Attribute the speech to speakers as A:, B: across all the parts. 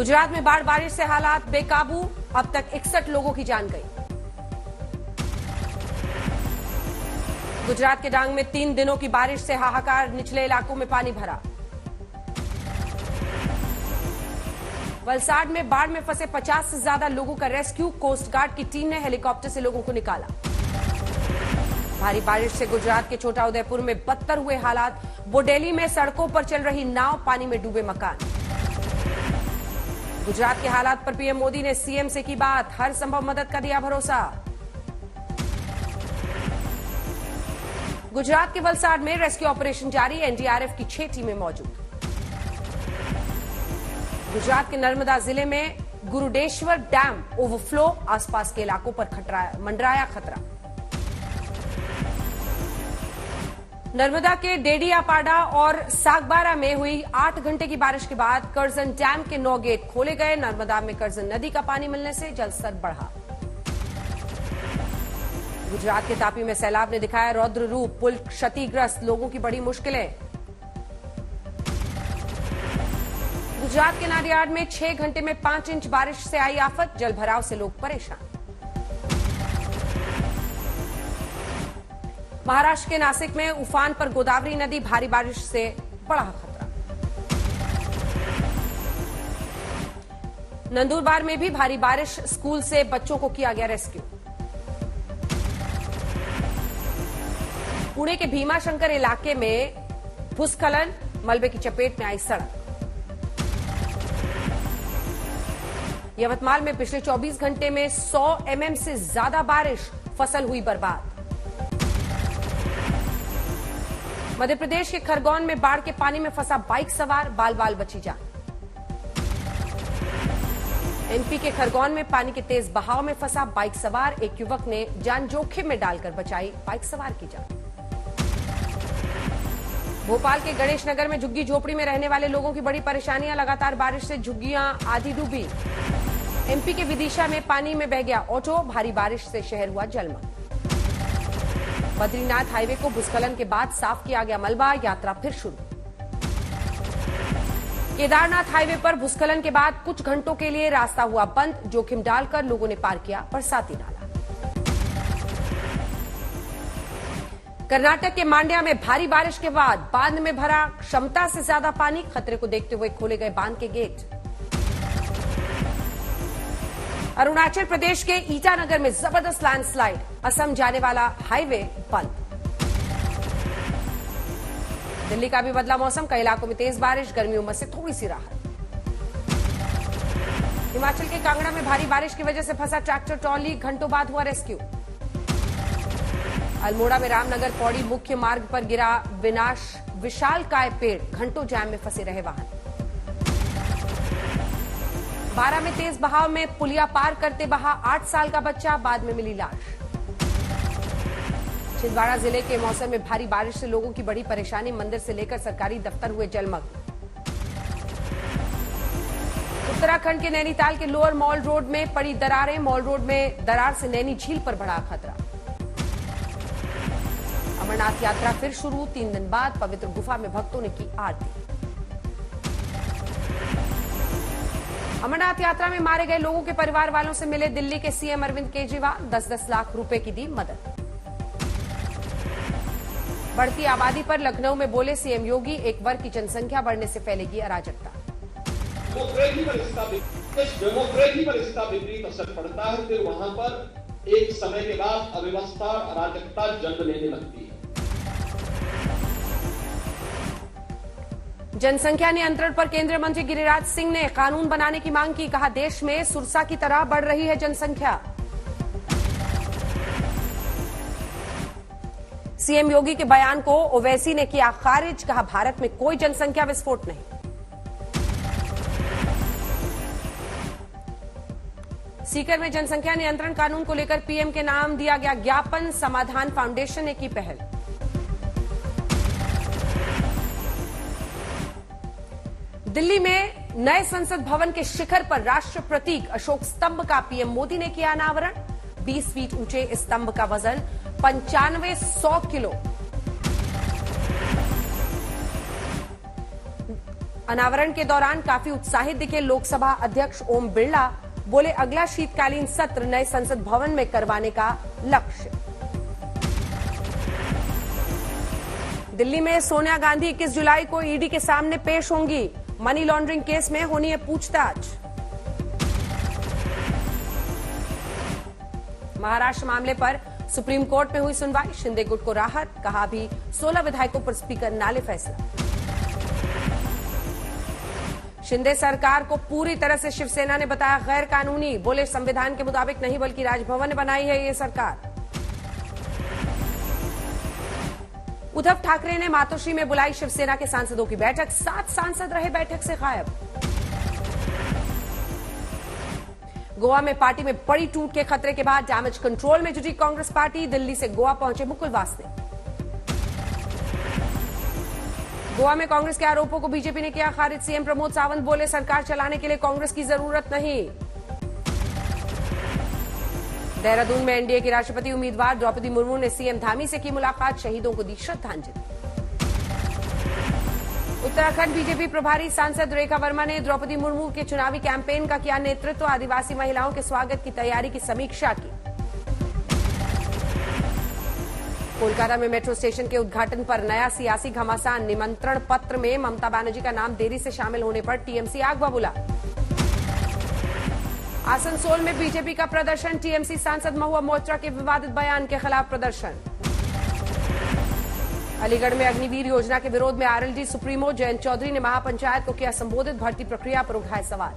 A: गुजरात में बाढ़ बारिश से हालात बेकाबू, अब तक 61 लोगों की जान गई। गुजरात के डांग में 3 दिनों की बारिश से हाहाकार, निचले इलाकों में पानी भरा। वलसाड में बाढ़ में फंसे 50 से ज्यादा लोगों का रेस्क्यू, कोस्ट गार्ड की टीम ने हेलीकॉप्टर से लोगों को निकाला। भारी बारिश से गुजरात के छोटा उदयपुर में बदतर हुए हालात, बोडेली में सड़कों पर चल रही नाव, पानी में डूबे मकान। गुजरात के हालात पर पीएम मोदी ने सीएम से की बात, हर संभव मदद का दिया भरोसा। गुजरात के वलसाड में रेस्क्यू ऑपरेशन जारी, एनडीआरएफ की 6 टीमें मौजूद। गुजरात के नर्मदा जिले में गुरुडेश्वर डैम ओवरफ्लो, आसपास के इलाकों पर मंडराया खतरा। नर्मदा के डेडियापाड़ा और सागबारा में हुई 8 घंटे की बारिश के बाद करजन डैम के 9 गेट खोले गए। नर्मदा में करजन नदी का पानी मिलने से जलस्तर बढ़ा। गुजरात के तापी में सैलाब ने दिखाया रौद्र रूप, पुल क्षतिग्रस्त, लोगों की बड़ी मुश्किलें। गुजरात के नाडियाड में 6 घंटे में 5 इंच बारिश से आई आफत, जलभराव से लोग परेशान। महाराष्ट्र के नासिक में उफान पर गोदावरी नदी, भारी बारिश से बड़ा खतरा। नंदुरबार में भी भारी बारिश, स्कूल से बच्चों को किया गया रेस्क्यू। पुणे के भीमाशंकर इलाके में भूस्खलन, मलबे की चपेट में आई सड़क। यवतमाल में पिछले 24 घंटे में 100 mm से ज्यादा बारिश, फसल हुई बर्बाद। मध्य प्रदेश के खरगोन में बाढ़ के पानी में फंसा बाइक सवार, बाल बाल बची जान। एमपी के खरगोन में पानी के तेज बहाव में फंसा बाइक सवार, एक युवक ने जान जोखिम में डालकर बचाई बाइक सवार की जान। भोपाल के गणेश नगर में झुग्गी झोपड़ी में रहने वाले लोगों की बड़ी परेशानियां, लगातार बारिश से झुग्गियां आधी डूबी। एमपी के विदिशा में पानी में बह गया ऑटो, भारी बारिश से शहर हुआ जलमग्न। बद्रीनाथ हाईवे को भूस्खलन के बाद साफ किया गया मलबा, यात्रा फिर शुरू। केदारनाथ हाईवे पर भूस्खलन के बाद कुछ घंटों के लिए रास्ता हुआ बंद, जोखिम डालकर लोगों ने पार किया बरसाती नाला। कर्नाटक के मांड्या में भारी बारिश के बाद बांध में भरा क्षमता से ज्यादा पानी, खतरे को देखते हुए खोले गए बांध के गेट। अरुणाचल प्रदेश के ईटानगर में जबरदस्त लैंडस्लाइड, असम जाने वाला हाईवे बंद। दिल्ली का भी बदला मौसम, कई इलाकों में तेज बारिश, गर्मी उमस से थोड़ी सी राहत। हिमाचल के कांगड़ा में भारी बारिश की वजह से फंसा ट्रैक्टर ट्रॉली, घंटों बाद हुआ रेस्क्यू। अल्मोड़ा में रामनगर पौड़ी मुख्य मार्ग पर गिरा विशालकाय पेड़, घंटों जैम में फंसे रहे वाहन। 12 में तेज बहाव में पुलिया पार करते बहा 8 साल का बच्चा, बाद में मिली लाश। छिंदवाड़ा जिले के मौसम में भारी बारिश से लोगों की बड़ी परेशानी, मंदिर से लेकर सरकारी दफ्तर हुए जलमग्न। उत्तराखंड के नैनीताल के लोअर मॉल रोड में पड़ी दरारें, मॉल रोड में दरार से नैनी झील पर बढ़ा खतरा। अमरनाथ यात्रा फिर शुरू, 3 दिन बाद पवित्र गुफा में भक्तों ने की आरती। अमरनाथ यात्रा में मारे गए लोगों के परिवार वालों से मिले दिल्ली के सीएम अरविंद केजरीवाल, 10-10 लाख रुपए की दी मदद। बढ़ती आबादी पर लखनऊ में बोले सीएम योगी, एक वर्ग की जनसंख्या बढ़ने से फैलेगी अराजकता।
B: डेमोक्रेसी पर इसका विपरीत असर पड़ता है, फिर वहां पर एक समय के बाद अव्यवस्था, अराजकता जन्म लेने लगती है।
A: जनसंख्या नियंत्रण पर केंद्रीय मंत्री गिरिराज सिंह ने कानून बनाने की मांग की, कहा देश में सुरसा की तरह बढ़ रही है जनसंख्या। सीएम योगी के बयान को ओवैसी ने किया खारिज, कहा भारत में कोई जनसंख्या विस्फोट नहीं। सीकर में जनसंख्या नियंत्रण कानून को लेकर पीएम के नाम दिया गया ज्ञापन, समाधान फाउंडेशन ने की पहल। दिल्ली में नए संसद भवन के शिखर पर राष्ट्र प्रतीक अशोक स्तंभ का पीएम मोदी ने किया अनावरण। 20 फीट ऊंचे इस स्तंभ का वजन 9500 किलो। अनावरण के दौरान काफी उत्साहित दिखे लोकसभा अध्यक्ष ओम बिरला। बोले अगला शीतकालीन सत्र नए संसद भवन में करवाने का लक्ष्य। दिल्ली में सोनिया गांधी 21 जुलाई को ईडी के सामने पेश होंगी। मनी लॉन्ड्रिंग केस में होनी है पूछताछ। महाराष्ट्र मामले पर सुप्रीम कोर्ट में हुई सुनवाई। शिंदे गुट को राहत, कहा भी 16 विधायकों पर स्पीकर ना ले फैसला। शिंदे सरकार को पूरी तरह से शिवसेना ने बताया गैर कानूनी। बोले संविधान के मुताबिक नहीं बल्कि राजभवन ने बनाई है ये सरकार। उद्धव ठाकरे ने मातोश्री में बुलाई शिवसेना के सांसदों की बैठक। 7 सांसद रहे बैठक से गायब। गोवा में पार्टी में बड़ी टूट के खतरे के बाद डैमेज कंट्रोल में जुटी कांग्रेस पार्टी। दिल्ली से गोवा पहुंचे मुकुल वासनिक। गोवा में कांग्रेस के आरोपों को बीजेपी ने किया खारिज। सीएम प्रमोद सावंत बोले सरकार चलाने के लिए कांग्रेस की जरूरत नहीं। देहरादून में एनडीए की राष्ट्रपति उम्मीदवार द्रौपदी मुर्मू ने सीएम धामी से की मुलाकात। शहीदों को दी श्रद्धांजलि। उत्तराखंड बीजेपी प्रभारी सांसद रेखा वर्मा ने द्रौपदी मुर्मू के चुनावी कैंपेन का किया नेतृत्व। आदिवासी महिलाओं के स्वागत की तैयारी की समीक्षा की। कोलकाता में मेट्रो स्टेशन के उद्घाटन पर नया सियासी घमासान। निमंत्रण पत्र में ममता बनर्जी का नाम देरी से शामिल होने पर टीएमसी आग बबूला। आसनसोल में बीजेपी का प्रदर्शन। टीएमसी सांसद महुआ मोइत्रा के विवादित बयान के खिलाफ प्रदर्शन। अलीगढ़ में अग्निवीर योजना के विरोध में आरएलडी सुप्रीमो जयंत चौधरी ने महापंचायत को किया संबोधित। भर्ती प्रक्रिया पर उठाए सवाल।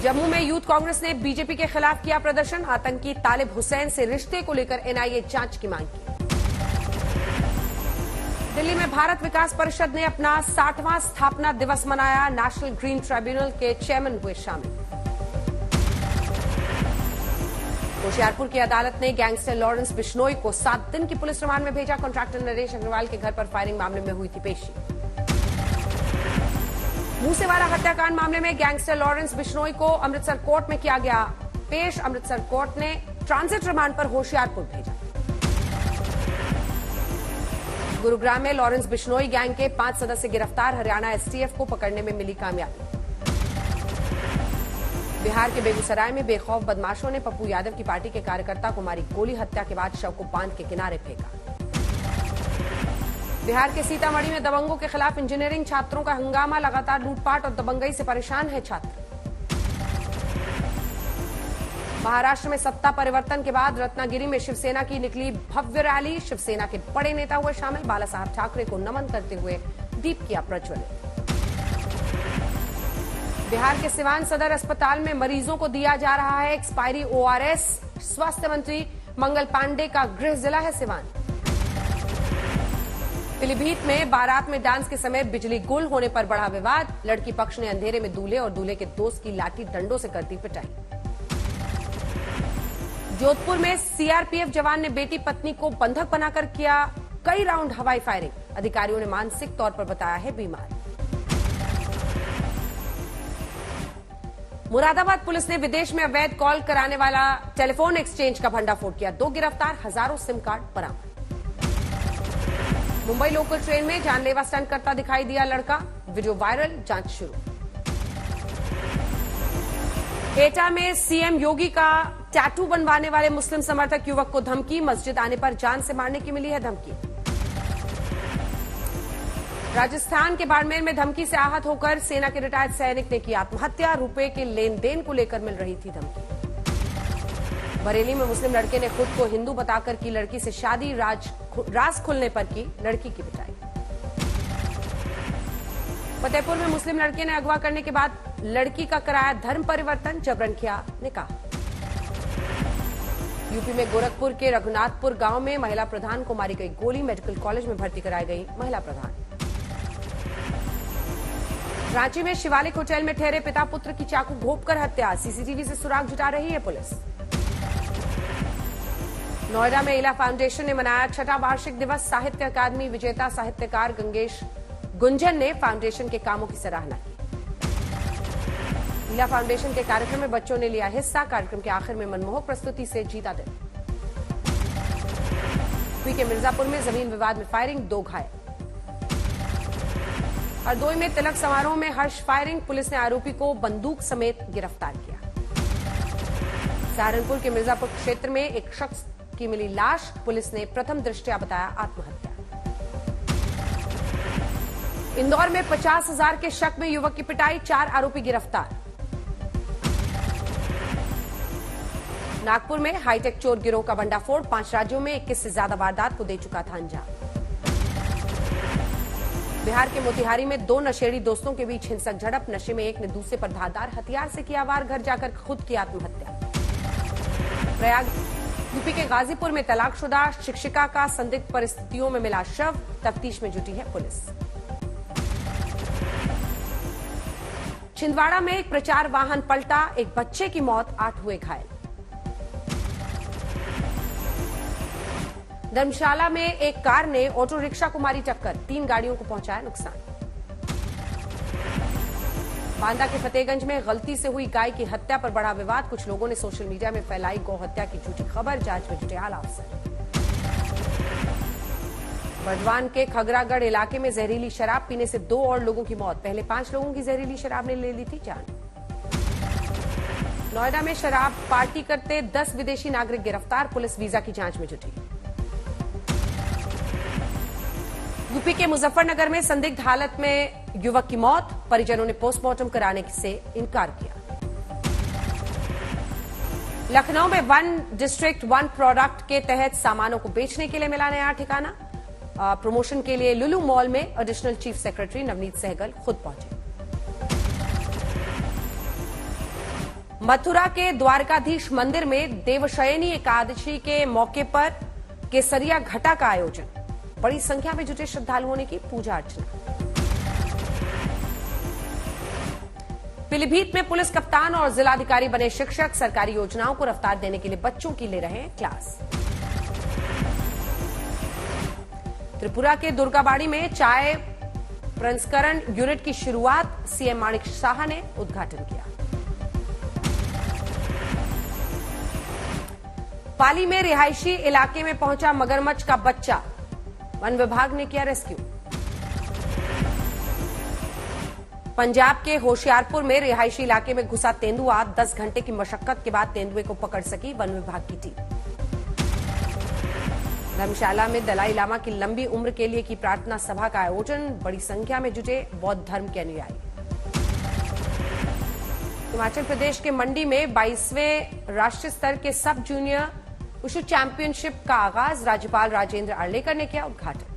A: जम्मू में यूथ कांग्रेस ने बीजेपी के खिलाफ किया प्रदर्शन। आतंकी तालिब हुसैन से रिश्ते को लेकर एनआईए जांच की मांग की। दिल्ली में भारत विकास परिषद ने अपना 60वां स्थापना दिवस मनाया। नेशनल ग्रीन ट्रिब्यूनल के चेयरमैन हुए शामिल। होशियारपुर की अदालत ने गैंगस्टर लॉरेंस बिश्नोई को 7 दिन की पुलिस रिमांड में भेजा। कॉन्ट्रैक्टर नरेश अग्रवाल के घर पर फायरिंग मामले में हुई थी पेशी। मूसेवाला हत्याकांड मामले में गैंगस्टर लॉरेंस बिश्नोई को अमृतसर कोर्ट में किया गया पेश। अमृतसर कोर्ट ने ट्रांजिट रिमांड पर होशियारपुर भेजा। गुरुग्राम में लॉरेंस बिश्नोई गैंग के 5 सदस्य गिरफ्तार। हरियाणा एसटीएफ को पकड़ने में मिली कामयाबी। बिहार के बेगूसराय में बेखौफ बदमाशों ने पप्पू यादव की पार्टी के कार्यकर्ता को मारी गोली। हत्या के बाद शव को बांध के किनारे फेंका। बिहार के सीतामढ़ी में दबंगों के खिलाफ इंजीनियरिंग छात्रों का हंगामा। लगातार लूटपाट और दबंगई से परेशान है छात्र। महाराष्ट्र में सत्ता परिवर्तन के बाद रत्नागिरी में शिवसेना की निकली भव्य रैली। शिवसेना के बड़े नेता हुए शामिल। बाला साहब ठाकरे को नमन करते हुए दीप किया प्रज्वलित। बिहार के सिवान सदर अस्पताल में मरीजों को दिया जा रहा है एक्सपायरी ओआरएस। स्वास्थ्य मंत्री मंगल पांडे का गृह जिला है सिवान। पीलीभीत में बारात में डांस के समय बिजली गुल होने पर बढ़ा विवाद। लड़की पक्ष ने अंधेरे में दूल्हे और दूल्हे के दोस्त की लाठी डंडों से कर दी पिटाई। जोधपुर में सीआरपीएफ जवान ने बेटी पत्नी को बंधक बनाकर किया कई राउंड हवाई फायरिंग। अधिकारियों ने मानसिक तौर पर बताया है बीमार। मुरादाबाद पुलिस ने विदेश में अवैध कॉल कराने वाला टेलीफोन एक्सचेंज का भंडाफोड़ किया। 2 गिरफ्तार, हजारों सिम कार्ड बरामद। मुंबई लोकल ट्रेन में जानलेवा स्टंट करता दिखाई दिया लड़का। वीडियो वायरल, जांच शुरू। एटा में सीएम योगी का टैटू बनवाने वाले मुस्लिम समर्थक युवक को धमकी। मस्जिद आने पर जान से मारने की मिली है धमकी। राजस्थान के बाड़मेर में धमकी से आहत होकर सेना के रिटायर्ड सैनिक ने की आत्महत्या। रुपए के लेन देन को लेकर मिल रही थी धमकी। बरेली में मुस्लिम लड़के ने खुद को हिंदू बताकर की लड़की से शादी। राज खुलने पर की लड़की की पिटाई। फतेहपुर में मुस्लिम लड़के ने अगवा करने के बाद लड़की का कराया धर्म परिवर्तन। जबरन किया निकाह। यूपी में गोरखपुर के रघुनाथपुर गांव में महिला प्रधान को मारी गई गोली। मेडिकल कॉलेज में भर्ती कराई गई महिला प्रधान। रांची में शिवालिक होटल में ठहरे पिता पुत्र की चाकू घोंपकर हत्या। सीसीटीवी से सुराग जुटा रही है पुलिस। नोएडा में इला फाउंडेशन ने मनाया 6वां वार्षिक दिवस। साहित्य अकादमी विजेता साहित्यकार गंगेश गुंजन ने फाउंडेशन के कामों की सराहना की। इला फाउंडेशन के कार्यक्रम में बच्चों ने लिया हिस्सा। कार्यक्रम के आखिर में मनमोहक प्रस्तुति से जीता दिल। यूपी के मिर्जापुर में जमीन विवाद में फायरिंग, 2 घायल। हरदोई में तिलक समारोह में हर्ष फायरिंग, पुलिस ने आरोपी को बंदूक समेत गिरफ्तार किया। सहारनपुर के मिर्जापुर क्षेत्र में एक शख्स की मिली लाश, पुलिस ने प्रथम दृष्टया बताया आत्महत्या। इंदौर में 50,000 के शक में युवक की पिटाई, 4 आरोपी गिरफ्तार। नागपुर में हाईटेक चोर गिरोह का भंडाफोड़, 5 राज्यों में 21 से ज्यादा वारदात को दे चुका था अंजाम। बिहार के मोतिहारी में 2 नशेड़ी दोस्तों के बीच हिंसक झड़प, नशे में एक ने दूसरे पर धारदार हथियार से किया वार, घर जाकर खुद की आत्महत्या। प्रयाग यूपी के गाजीपुर में तलाकशुदा शिक्षिका का संदिग्ध परिस्थितियों में मिला शव, तफ्तीश में जुटी है पुलिस। छिंदवाड़ा में एक प्रचार वाहन पलटा, एक बच्चे की मौत, 8 हुए घायल। धर्मशाला में एक कार ने ऑटो रिक्शा को मारी टक्कर, 3 गाड़ियों को पहुंचाया नुकसान। बांदा के फतेहगंज में गलती से हुई गाय की हत्या पर बड़ा विवाद, कुछ लोगों ने सोशल मीडिया में फैलाई गौ हत्या की झूठी खबर, जांच में जुटे आला अफसर। बर्दवान के खगरागढ़ इलाके में जहरीली शराब पीने से 2 और लोगों की मौत, पहले 5 लोगों की जहरीली शराब ने ले ली थी जान। नोएडा में शराब पार्टी करते 10 विदेशी नागरिक गिरफ्तार, पुलिस वीजा की जांच में जुटी। यूपी के मुजफ्फरनगर में संदिग्ध हालत में युवक की मौत, परिजनों ने पोस्टमार्टम कराने से इनकार किया। लखनऊ में 1 डिस्ट्रिक्ट 1 प्रोडक्ट के तहत सामानों को बेचने के लिए मिला नया ठिकाना, प्रमोशन के लिए लुलु मॉल में additional chief secretary Navneet Sehgal खुद पहुंचे। मथुरा के द्वारकाधीश मंदिर में देवशयनी एकादशी के मौके पर केसरिया घटा का आयोजन, बड़ी संख्या में जुटे श्रद्धालुओं ने की पूजा अर्चना। पीलीभीत में पुलिस कप्तान और जिलाधिकारी बने शिक्षक, सरकारी योजनाओं को रफ्तार देने के लिए बच्चों की ले रहे हैं क्लास। त्रिपुरा के दुर्गाबाड़ी में चाय प्रसंस्करण यूनिट की शुरुआत, सीएम माणिक साहा ने उद्घाटन किया। पाली में रिहायशी इलाके में पहुंचा मगरमच्छ का बच्चा, वन विभाग ने किया रेस्क्यू। पंजाब के होशियारपुर में रिहायशी इलाके में घुसा तेंदुआ, 10 घंटे की मशक्कत के बाद तेंदुए को पकड़ सकी वन विभाग की टीम। धर्मशाला में दलाई लामा की लंबी उम्र के लिए की प्रार्थना सभा का आयोजन, बड़ी संख्या में जुटे बौद्ध धर्म के अनुयायी। हिमाचल प्रदेश के मंडी में 22वें राष्ट्रीय स्तर के सब जूनियर वुशु चैंपियनशिप का आगाज, राज्यपाल राजेंद्र अर्लेकर ने किया उद्घाटन।